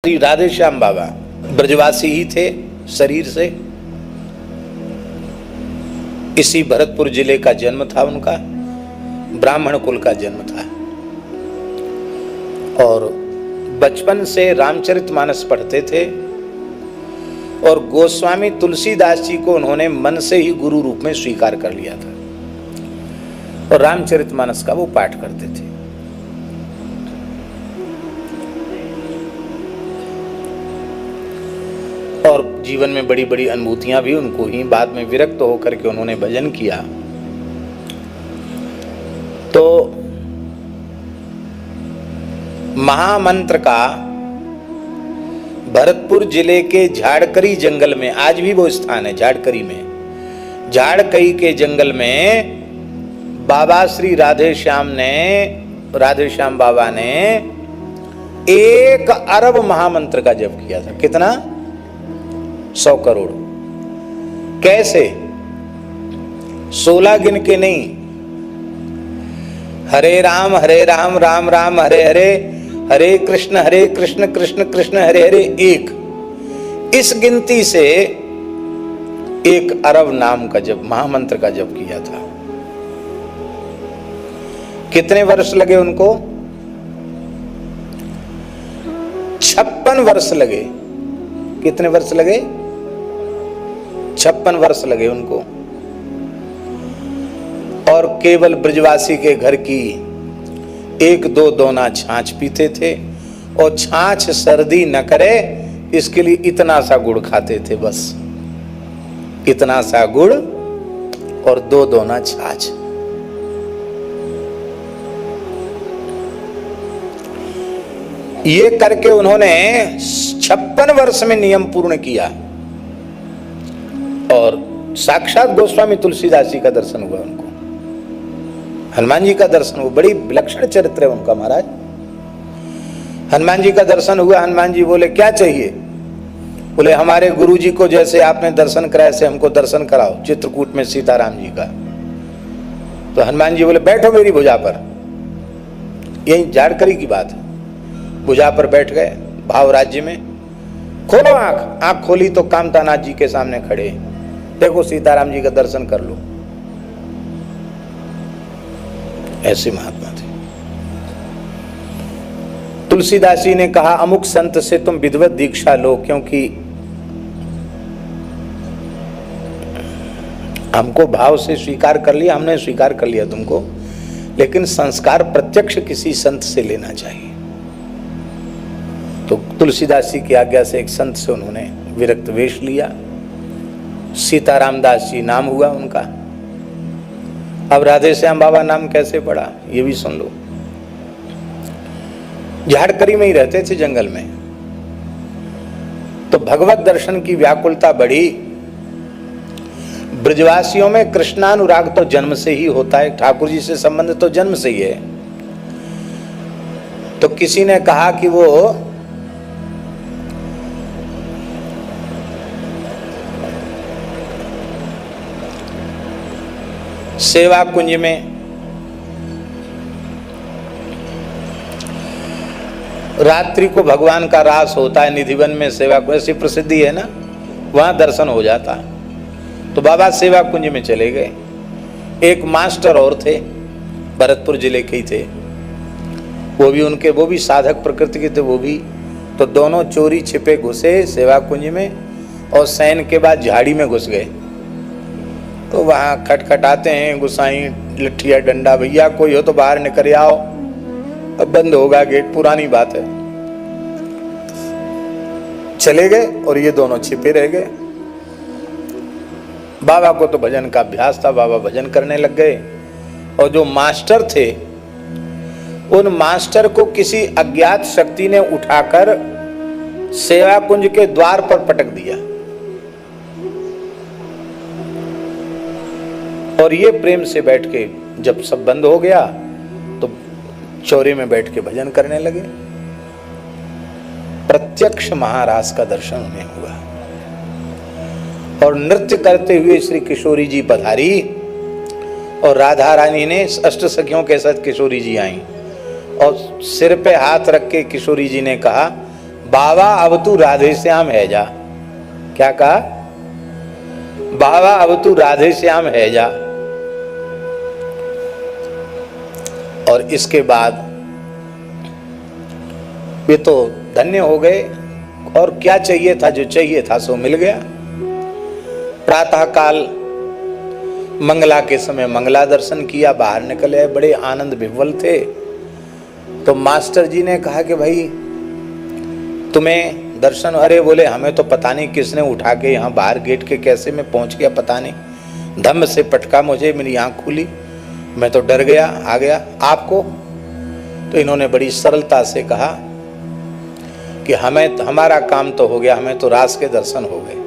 श्री राधे श्याम बाबा ब्रजवासी ही थे शरीर से। इसी भरतपुर जिले का जन्म था उनका, ब्राह्मण कुल का जन्म था। और बचपन से रामचरितमानस पढ़ते थे और गोस्वामी तुलसीदास जी को उन्होंने मन से ही गुरु रूप में स्वीकार कर लिया था और रामचरितमानस का वो पाठ करते थे। और जीवन में बड़ी बड़ी अनुभूतियां भी उनको ही। बाद में विरक्त होकर के उन्होंने भजन किया। तो महामंत्र का भरतपुर जिले के झाड़करी जंगल में, आज भी वो स्थान है झाड़करी में, झाड़कई के जंगल में बाबा श्री राधे श्याम बाबा ने 1 अरब महामंत्र का जप किया था। कितना? 100 करोड़। कैसे? 16 गिन के नहीं, हरे राम राम राम हरे हरे, हरे कृष्ण कृष्ण कृष्ण हरे हरे 1। इस गिनती से 1 अरब नाम का जप, महामंत्र का जप किया था। कितने वर्ष लगे उनको? 56 वर्ष लगे। कितने वर्ष लगे? 56 वर्ष लगे उनको। और केवल ब्रजवासी के घर की 1-2 दोना छाछ पीते थे और छाछ सर्दी न करे इसके लिए इतना सा गुड़ खाते थे, बस इतना सा गुड़ और 2 दोना छाछ। ये करके उन्होंने 56 वर्ष में नियम पूर्ण किया और साक्षात गोस्वामी तुलसीदास जी का दर्शन हुआ उनको, हनुमान जी का दर्शन हुआ। बड़ी विलक्षण चरित्र है उनका महाराज। हनुमान जी का दर्शन हुआ। हनुमान जी बोले क्या चाहिए? बोले हमारे गुरु जी को जैसे आपने दर्शन कराया ऐसे हमको दर्शन कराओ, चित्रकूट में सीताराम जी का। तो हनुमान जी बोले बैठो मेरी भुजा पर। यही झाड़करी की बात है। भुजा पर बैठ गए भाव राज्य में। खोलो आंख। आंख खोली तो कामतानाथ जी के सामने खड़े, देखो सीताराम जी का दर्शन कर लो। ऐसे महात्मा थे। तुलसीदास जी ने कहा अमुक संत से तुम विधिवत दीक्षा लो, क्योंकि हमको भाव से स्वीकार कर लिया, हमने स्वीकार कर लिया तुमको, लेकिन संस्कार प्रत्यक्ष किसी संत से लेना चाहिए। तो तुलसीदास जी की आज्ञा से एक संत से उन्होंने विरक्त वेश लिया। सीताराम दास जी नाम हुआ उनका। अब राधे श्याम बाबा नाम कैसे पड़ा ये भी सुन लो। झाड़करी में ही रहते थे जंगल में। तो भगवत दर्शन की व्याकुलता बढ़ी। ब्रजवासियों में कृष्णानुराग तो जन्म से ही होता है, ठाकुर जी से संबंध तो जन्म से ही है। तो किसी ने कहा कि वो सेवा कुंज में रात्रि को भगवान का रास होता है, निधिवन में सेवा कुंज ऐसी प्रसिद्धि है ना, वहां दर्शन हो जाता। तो बाबा सेवा कुंज में चले गए। एक मास्टर और थे, भरतपुर जिले के ही थे, वो भी साधक प्रकृति के थे वो भी। तो दोनों चोरी छिपे घुसे सेवा कुंज में और शयन के बाद झाड़ी में घुस गए। तो वहां खटखटाते हैं, गुसाई लठिया डंडा, भैया कोई हो तो बाहर निकल आओ, अब बंद होगा गेट, पुरानी बात है। चले गए और ये दोनों छिपे रह गए। बाबा को तो भजन का अभ्यास था, बाबा भजन करने लग गए। और जो मास्टर थे उन मास्टर को किसी अज्ञात शक्ति ने उठाकर सेवा कुंज के द्वार पर पटक दिया और ये प्रेम से बैठ के जब सब बंद हो गया तो चौरे में बैठ के भजन करने लगे। प्रत्यक्ष महारास का दर्शन उन्हें हुआ और नृत्य करते हुए श्री किशोरी जी पधारी और राधा रानी ने अष्ट सखियों के साथ किशोरी जी आई और सिर पे हाथ रख के किशोरी जी ने कहा, बाबा अब तू राधे श्याम है जा। क्या कहा? बाबा अब तू राधे श्याम है जा। और इसके बाद वे तो धन्य हो गए और क्या चाहिए था, जो चाहिए था सो मिल गया। प्रातः काल मंगला के समय मंगला दर्शन किया, बाहर निकले, बड़े आनंद विह्वल थे। तो मास्टर जी ने कहा कि भाई तुम्हें दर्शन, अरे बोले हमें तो पता नहीं किसने उठा के यहाँ बाहर गेट के कैसे मैं पहुंच गया, पता नहीं, धम्म से पटका मुझे, मेरी आंख खुली, मैं तो डर गया, आ गया। आपको? तो इन्होंने बड़ी सरलता से कहा कि हमें, हमारा काम तो हो गया, हमें तो रास के दर्शन हो गए।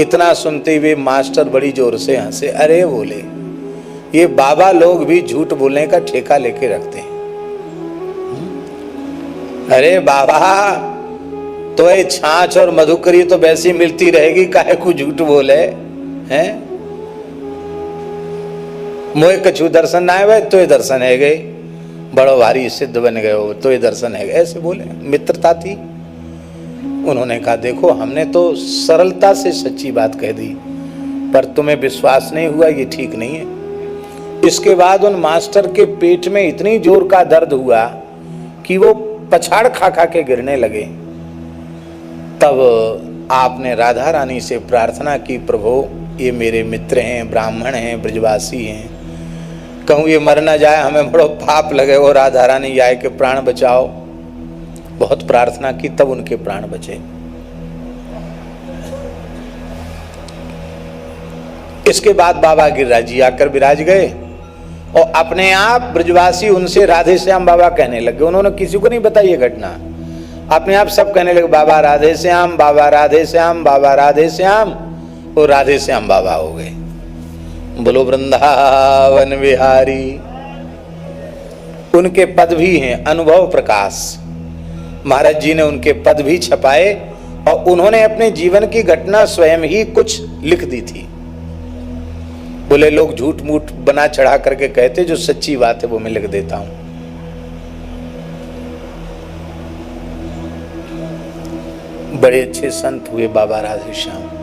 इतना सुनते हुए मास्टर बड़ी जोर से हंसे। अरे बोले ये बाबा लोग भी झूठ बोलने का ठेका लेके रखते हैं। अरे बाबा तो ये छाछ और मधुकरी तो वैसी मिलती रहेगी, काहे को झूठ बोले हैं? मोए कछु दर्शन ना आए तो ये दर्शन है गए, बड़ो भारी सिद्ध बन गए हो तो ये दर्शन है गए, ऐसे बोले। मित्रता थी। उन्होंने कहा देखो हमने तो सरलता से सच्ची बात कह दी, पर तुम्हें विश्वास नहीं हुआ, ये ठीक नहीं है। इसके बाद उन मास्टर के पेट में इतनी जोर का दर्द हुआ कि वो पछाड़ खा खा के गिरने लगे। तब आपने राधा रानी से प्रार्थना की, प्रभु ये मेरे मित्र हैं, ब्राह्मण हैं, ब्रजवासी हैं, कहूँ ये मर ना जाए, हमें बड़ो पाप लगे, वो राधा रानी आए के प्राण बचाओ। बहुत प्रार्थना की, तब उनके प्राण बचे। इसके बाद बाबा गिरिराज जी आकर विराज गए और अपने आप ब्रजवासी उनसे राधे श्याम बाबा कहने लगे। उन्होंने किसी को नहीं बताई ये घटना, अपने आप सब कहने लगे बाबा राधे श्याम, बाबा राधे श्याम, बाबा राधे श्याम, और राधे श्याम बाबा हो गए। बोलो वृंदावन बिहारी। उनके पद भी हैं अनुभव प्रकाश, महाराज जी ने उनके पद भी छपाए और उन्होंने अपने जीवन की घटना स्वयं ही कुछ लिख दी थी। बोले लोग झूठ मूठ बना चढ़ा करके कहते, जो सच्ची बात है वो मैं लिख देता हूं। बड़े अच्छे संत हुए बाबा राधे श्याम।